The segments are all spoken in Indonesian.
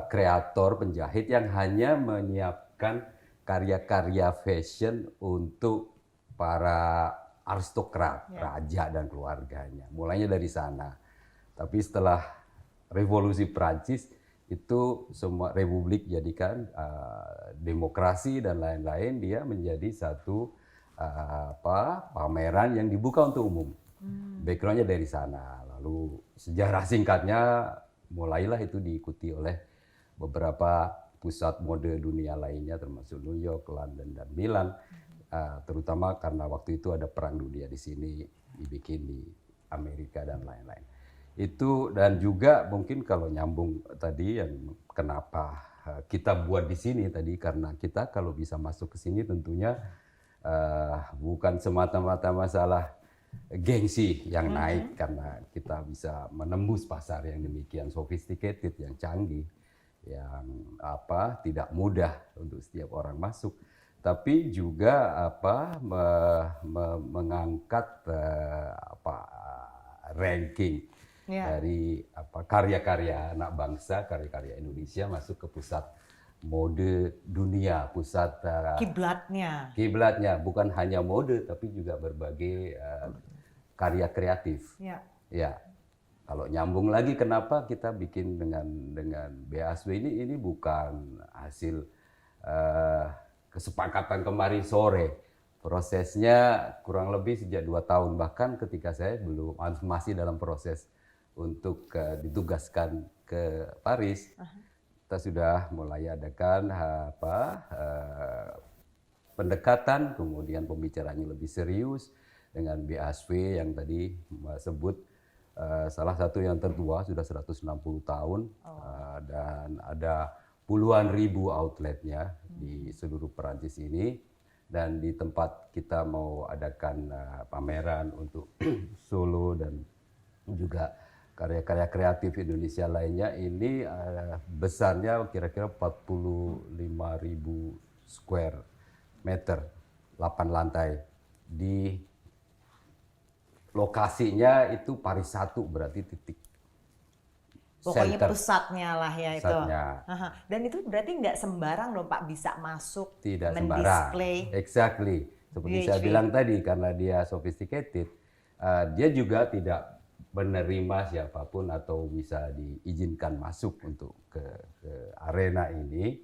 kreator penjahit yang hanya menyiapkan karya-karya fashion untuk para aristokrat, raja dan keluarganya. Mulainya dari sana. Tapi setelah revolusi Prancis itu semua republik jadikan demokrasi dan lain-lain, dia menjadi satu pameran yang dibuka untuk umum. Backgroundnya dari sana. Lalu sejarah singkatnya mulailah itu diikuti oleh beberapa pusat mode dunia lainnya termasuk New York, London, dan Milan. Terutama karena waktu itu ada perang dunia di sini, dibikin di Amerika dan lain-lain. Itu dan juga mungkin kalau nyambung tadi yang kenapa kita buat di sini tadi, karena kita kalau bisa masuk ke sini tentunya bukan semata-mata masalah gengsi yang naik, karena kita bisa menembus pasar yang demikian sophisticated, yang canggih, yang tidak mudah untuk setiap orang masuk, tapi juga mengangkat ranking dari karya-karya anak bangsa, karya-karya Indonesia masuk ke pusat mode dunia, pusat kiblatnya bukan hanya mode tapi juga berbagai karya kreatif. Ya. Kalau nyambung lagi kenapa kita bikin dengan BASW ini bukan hasil kesepakatan kemarin sore. Prosesnya kurang lebih sejak 2 tahun, bahkan ketika saya masih dalam proses untuk ditugaskan ke Paris. Kita sudah mulai adakan pendekatan, kemudian pembicaraannya lebih serius dengan BASW yang tadi sebut salah satu yang tertua sudah 160 tahun dan ada puluhan ribu outletnya di seluruh Perancis ini, dan di tempat kita mau adakan pameran untuk Solo dan juga karya-karya kreatif Indonesia lainnya ini besarnya kira-kira 45.000 square meter, 8 lantai. Di lokasinya itu Paris 1 berarti titik. Pokoknya Center. pusatnya lah ya itu. Pusatnya. Dan itu berarti nggak sembarang dong Pak bisa masuk, Tidak mendisplay. sembarang. Exactly. Seperti saya bilang tadi, karena dia sophisticated, dia juga tidak menerima siapapun atau bisa diizinkan masuk untuk ke arena ini,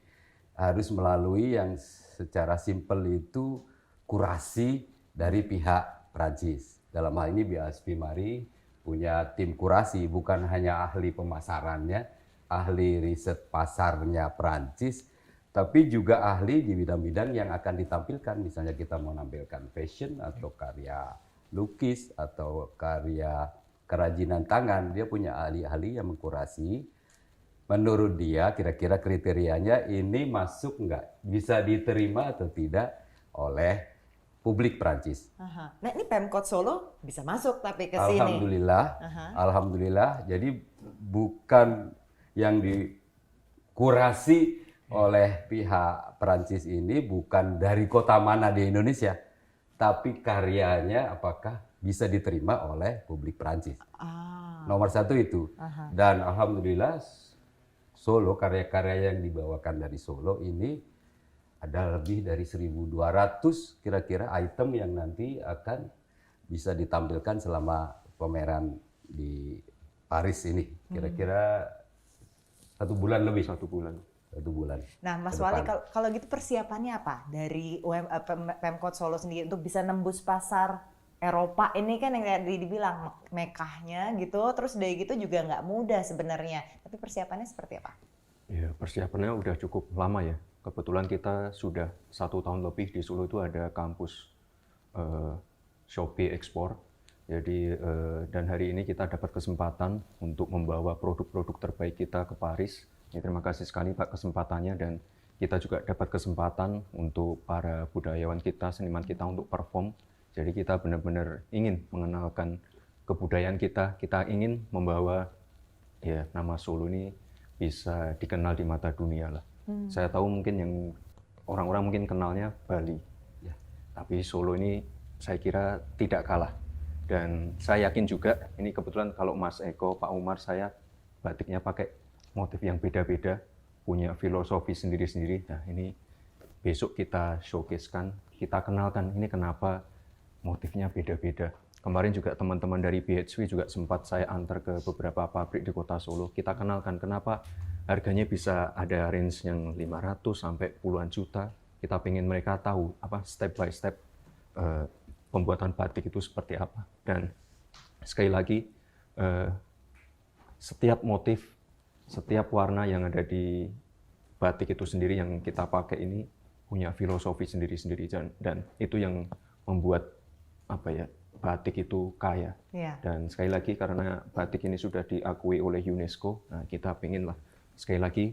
harus melalui yang secara simpel itu kurasi dari pihak Prancis. Dalam hal ini BASW Mari punya tim kurasi, bukan hanya ahli pemasarannya, ahli riset pasarnya Prancis, tapi juga ahli di bidang-bidang yang akan ditampilkan. Misalnya kita mau menampilkan fashion atau karya lukis atau karya kerajinan tangan, dia punya ahli-ahli yang mengkurasi. Menurut dia kira-kira kriterianya ini masuk nggak, bisa diterima atau tidak oleh publik Prancis. Nah ini Pemkot Solo bisa masuk tapi ke sini. Alhamdulillah. Jadi bukan yang dikurasi oleh pihak Prancis ini bukan dari kota mana di Indonesia, tapi karyanya apakah bisa diterima oleh publik Prancis. Nomor 1 itu. Dan alhamdulillah Solo, karya-karya yang dibawakan dari Solo ini ada lebih dari 1.200 kira-kira item yang nanti akan bisa ditampilkan selama pameran di Paris ini. Kira-kira 1 bulan lebih. 1 bulan. 1 bulan. Nah Mas Wali, kalau gitu persiapannya apa dari Pemkot Solo sendiri untuk bisa nembus pasar Eropa ini? Kan yang tadi dibilang Mekahnya gitu, terus dari gitu juga nggak mudah sebenarnya. Tapi persiapannya seperti apa? Ya, persiapannya udah cukup lama ya. Kebetulan kita sudah 1 tahun lebih di Solo itu ada kampus Shopee Export. Jadi dan hari ini kita dapat kesempatan untuk membawa produk-produk terbaik kita ke Paris. Ya, terima kasih sekali Pak kesempatannya, dan kita juga dapat kesempatan untuk para budayawan kita, seniman kita untuk perform. Jadi kita benar-benar ingin mengenalkan kebudayaan kita. Kita ingin membawa ya nama Solo ini bisa dikenal di mata dunia lah. Saya tahu mungkin yang orang-orang mungkin kenalnya Bali, ya. Tapi Solo ini saya kira tidak kalah. Dan saya yakin juga, ini kebetulan kalau Mas Eko, Pak Umar, saya batiknya pakai motif yang beda-beda, punya filosofi sendiri-sendiri. Nah ini besok kita showcase-kan, kita kenalkan ini kenapa motifnya beda-beda. Kemarin juga teman-teman dari BHV juga sempat saya antar ke beberapa pabrik di kota Solo. Kita kenalkan kenapa harganya bisa ada range yang 500 sampai puluhan juta. Kita pengen mereka tahu apa step by step pembuatan batik itu seperti apa. Dan sekali lagi, setiap motif, setiap warna yang ada di batik itu sendiri yang kita pakai ini punya filosofi sendiri-sendiri, dan itu yang membuat batik itu kaya. Dan sekali lagi karena batik ini sudah diakui oleh UNESCO, nah kita pengen lah sekali lagi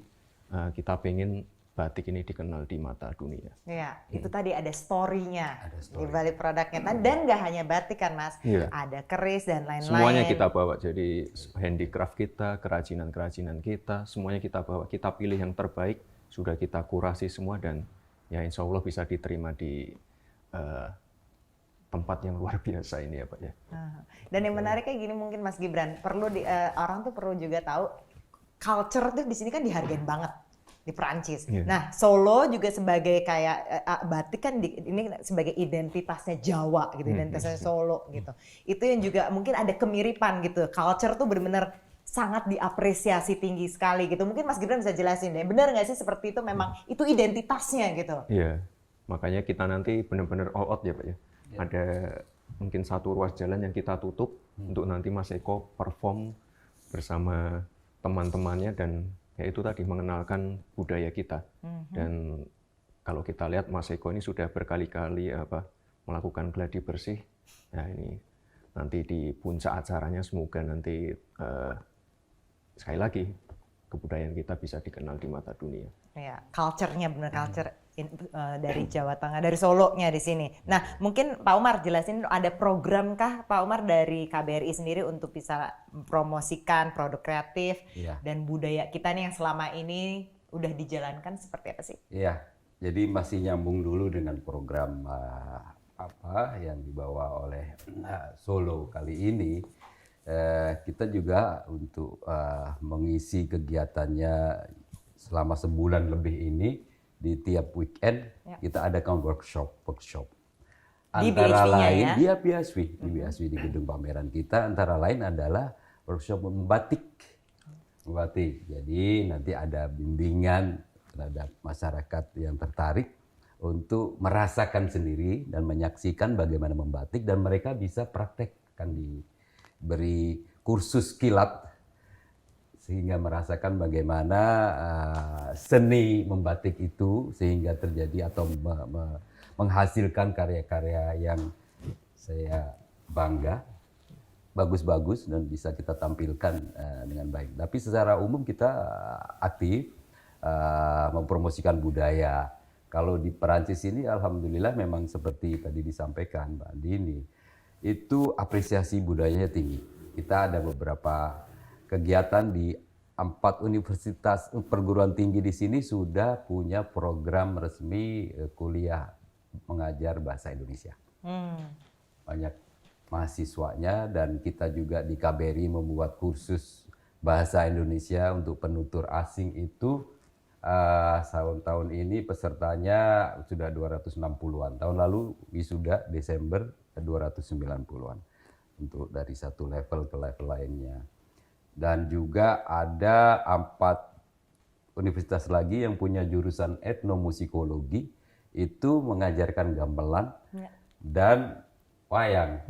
kita pengen batik ini dikenal di mata dunia. Iya, itu tadi ada story-nya di balik produknya. Dan nggak hanya batik kan Mas, ada keris dan lain-lain. Semuanya kita bawa, jadi handicraft kita, kerajinan-kerajinan kita, semuanya kita bawa. Kita pilih yang terbaik, sudah kita kurasi semua, dan ya insya Allah bisa diterima di tempat yang luar biasa ini ya Pak ya. Dan yang menarik kayak gini mungkin Mas Gibran, perlu orang tuh perlu juga tahu culture tuh di sini kan dihargain banget di Perancis. Nah, Solo juga sebagai kayak batik kan ini sebagai identitasnya Jawa gitu, identitasnya Solo gitu. Itu yang juga mungkin ada kemiripan gitu. Culture tuh benar-benar sangat diapresiasi tinggi sekali gitu. Mungkin Mas Gibran bisa jelasin deh, benar nggak sih seperti itu, memang itu identitasnya gitu? Iya, makanya kita nanti benar-benar all out ya Pak ya. Ada mungkin satu ruas jalan yang kita tutup untuk nanti Mas Eko perform bersama teman-temannya, dan ya itu tadi mengenalkan budaya kita. Dan kalau kita lihat Mas Eko ini sudah berkali-kali melakukan gladi bersih. Nah ini nanti di puncak acaranya semoga nanti sekali lagi kebudayaan kita bisa dikenal di mata dunia. Ya, culture-nya benar culture dari Jawa Tengah, dari Solo-nya di sini. Nah, mungkin Pak Umar jelasin, ada program kah Pak Umar dari KBRI sendiri untuk bisa promosikan produk kreatif dan budaya kita nih yang selama ini udah dijalankan seperti apa sih? Iya, jadi masih nyambung dulu dengan program yang dibawa oleh Solo kali ini. Kita juga untuk mengisi kegiatannya selama sebulan lebih ini, di tiap weekend kita adakan workshop. Antara lain di BHV di gedung pameran kita, antara lain adalah workshop membatik. Jadi nanti ada bimbingan terhadap masyarakat yang tertarik untuk merasakan sendiri dan menyaksikan bagaimana membatik, dan mereka bisa praktek, akan diberi kursus kilat sehingga merasakan bagaimana seni membatik itu sehingga terjadi atau menghasilkan karya-karya yang saya bangga, bagus-bagus dan bisa kita tampilkan dengan baik. Tapi secara umum kita aktif mempromosikan budaya. Kalau di Perancis ini alhamdulillah memang seperti tadi disampaikan Mbak Dini, itu apresiasi budayanya tinggi. Kita ada beberapa kegiatan di 4 universitas perguruan tinggi di sini sudah punya program resmi kuliah mengajar bahasa Indonesia. Banyak mahasiswanya, dan kita juga di KBRI membuat kursus bahasa Indonesia untuk penutur asing itu. Tahun ini pesertanya sudah 260-an. Tahun lalu wisuda Desember 290-an untuk dari satu level ke level lainnya. Dan juga ada 4 universitas lagi yang punya jurusan etnomusikologi, itu mengajarkan gamelan dan wayang,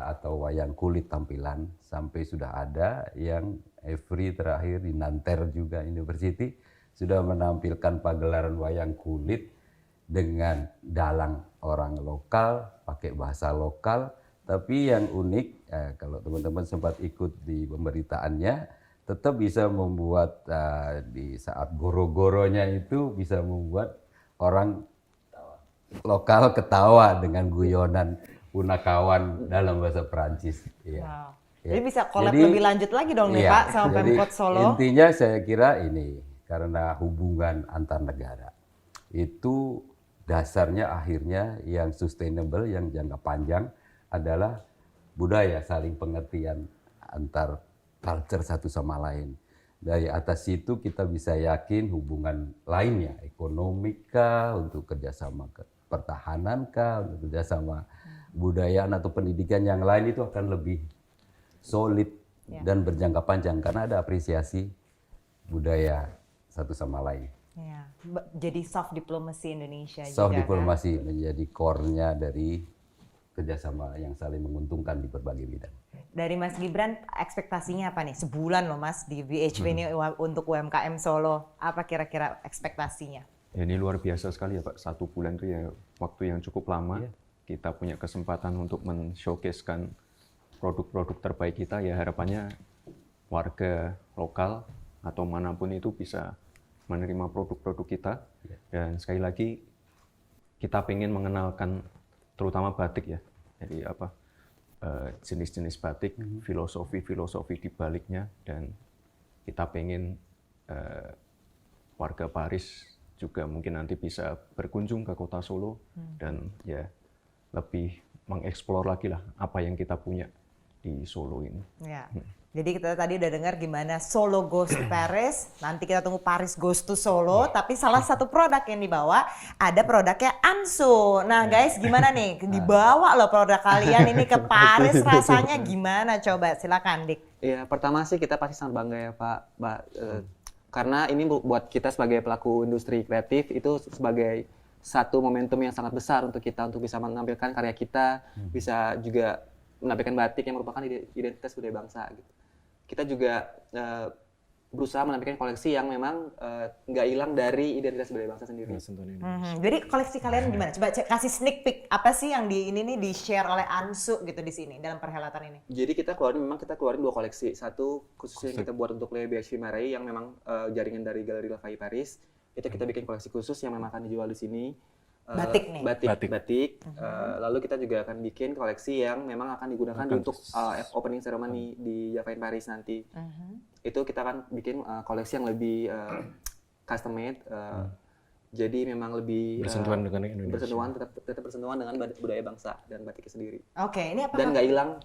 atau wayang kulit tampilan, sampai sudah ada yang Every terakhir di Nanterre juga University sudah menampilkan pagelaran wayang kulit dengan dalang orang lokal, pakai bahasa lokal. Tapi yang unik, kalau teman-teman sempat ikut di pemberitaannya, tetap bisa membuat di saat goro-goronya itu bisa membuat orang lokal ketawa dengan guyonan punakawan dalam bahasa Perancis. Wow. Jadi bisa collab lebih lanjut lagi dong nih Pak sama Pemkot Solo. Intinya saya kira ini, karena hubungan antar negara itu dasarnya akhirnya yang sustainable, yang jangka panjang adalah budaya, saling pengertian antar culture satu sama lain. Dari atas situ kita bisa yakin hubungan lainnya, ekonomi kah, untuk kerjasama pertahanan kah, untuk kerjasama budayaan atau pendidikan yang lain itu akan lebih solid dan berjangka panjang karena ada apresiasi budaya satu sama lain. Ya. Jadi soft diplomacy Indonesia Soft juga diplomasi menjadi core-nya dari kerjasama yang saling menguntungkan di berbagai bidang. Dari Mas Gibran, ekspektasinya apa nih? Sebulan loh Mas di VHV ini untuk UMKM Solo. Apa kira-kira ekspektasinya? Ya, ini luar biasa sekali ya Pak. 1 bulan itu ya waktu yang cukup lama. Kita punya kesempatan untuk men-showcase-kan produk-produk terbaik kita. Ya harapannya warga lokal atau manapun itu bisa menerima produk-produk kita. Dan sekali lagi kita pengen mengenalkan terutama batik ya. Jadi apa? Jenis-jenis batik, filosofi-filosofi di baliknya, dan kita pengen warga Paris juga mungkin nanti bisa berkunjung ke kota Solo dan ya lebih mengeksplor lagi lah apa yang kita punya di Solo ini. Ya. Jadi kita tadi udah dengar gimana Solo goes to Paris, nanti kita tunggu Paris goes to Solo, tapi salah satu produk yang dibawa ada produknya Anso. Nah guys, gimana nih? Dibawa loh produk kalian ini ke Paris, rasanya gimana? Coba silakan Dik. Ya, pertama sih kita pasti sangat bangga ya Pak, Mbak. Karena ini buat kita sebagai pelaku industri kreatif itu sebagai satu momentum yang sangat besar untuk kita untuk bisa menampilkan karya kita, bisa juga menampilkan batik yang merupakan identitas budaya bangsa gitu. Kita juga berusaha menampilkan koleksi yang memang nggak hilang dari identitas budaya bangsa sendiri. Jadi koleksi kalian gimana? Coba kasih sneak peek apa sih yang di ini nih di share oleh Ansu gitu di sini dalam perhelatan ini? Jadi kita keluarin 2 koleksi. Satu khusus yang kita buat untuk Le BHV Marais yang memang jaringan dari Galeri Lafayette Paris. Itu kita bikin koleksi khusus yang memang akan dijual di sini. Batik nih? Batik. Lalu kita juga akan bikin koleksi yang memang akan digunakan untuk opening ceremony di Javain Paris nanti. Itu kita akan bikin koleksi yang lebih custom made. Jadi memang lebih Bersentuhan dengan Indonesia. tetap bersentuhan dengan budaya bangsa dan batiknya sendiri. Oke, ini apa? Dan nggak hilang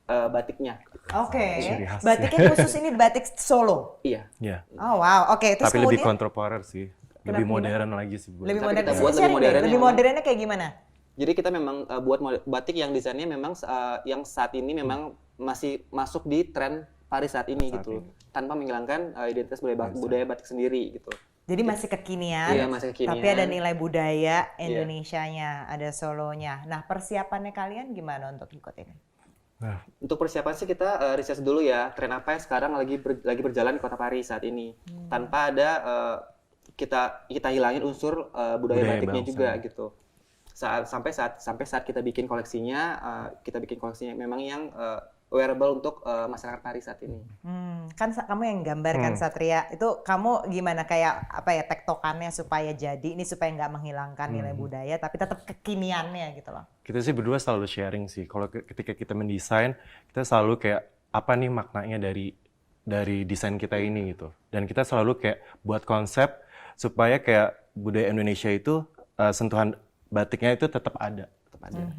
batiknya. Oke, batiknya khusus ini batik Solo. Iya. Ya. Oh wow, oke. Terus Tapi lebih kemudian kontemporer sih. Lebih modern lagi sih. lebih Tapi modern. kita Bisa buat lebih sharing deh, modern lebih yang modernnya kayak gimana? Jadi kita memang buat batik yang desainnya memang yang saat ini memang masih masuk di tren Paris saat ini gitu, tanpa menghilangkan identitas budaya batik sendiri gitu. Jadi masih kekinian, Iya, masih kekinian. tapi ada nilai budaya Indonesianya, ada Solonya. Nah persiapannya kalian gimana untuk ikut ini? Untuk persiapan sih kita riset dulu ya, tren apa yang sekarang lagi berjalan di kota Paris saat ini, tanpa ada kita hilangin unsur budaya batiknya bangsa juga gitu. Sampai saat kita bikin koleksinya memang yang wearable untuk masyarakat Paris saat ini. Kan kamu yang gambarkan Satria, itu kamu gimana kayak apa ya tektokannya supaya jadi ini supaya nggak menghilangkan nilai budaya tapi tetap kekiniannya gitu loh. Kita sih berdua selalu sharing sih. Kalau ketika kita mendesain, kita selalu kayak apa nih maknanya dari desain kita ini gitu. Dan kita selalu kayak buat konsep supaya kayak budaya Indonesia itu sentuhan batiknya itu tetap ada.